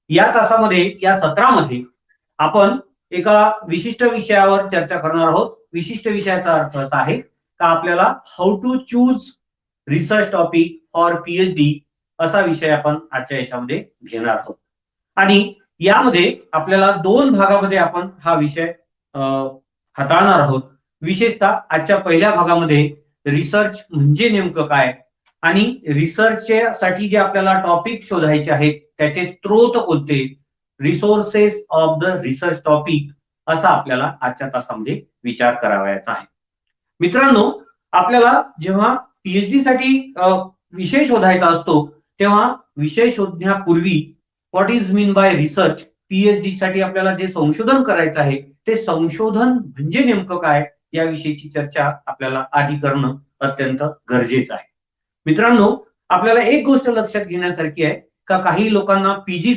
या तासामध्ये या सत्रामध्ये आपण एका विशिष्ट विषयावर चर्चा करणार आहोत। विशिष्ट विषयाचा अर्थ असा आहे का आपल्याला how to choose research topic for PhD असा विषय आपण आजच्या याच्यामध्ये घेणार आहोत। आणि यामध्ये आपल्याला दोन भागामध्ये आपण हा विषय हाताळणार आहोत। विशेषतः आजच्या पहिल्या भागामध्ये रिसर्च म्हणजे नेमकं काय आणि रिसर्चसाठी जे आपल्याला टॉपिक शोधायचे आहेत त्याचे स्रोत कोणते, resources of the research topic असा आपल्याला आजच्या तासामध्ये विचार करावायचा आहे। मित्रांनो, आपल्याला जेव्हा पीएचडी साठी विषय शोधायचा असतो तेव्हा विषय शोधण्यापूर्वी what is mean by research, PhD साठी आपल्याला जे संशोधन करायचं आहे ते संशोधन म्हणजे नेमकं काय याविषयीची चर्चा आपल्याला आधी करणं अत्यंत गरजेचं आहे। मित्रांनो, आपल्याला एक गोष्ट लक्षात घेण्यासारखी आहे का काही लोकांना पीजी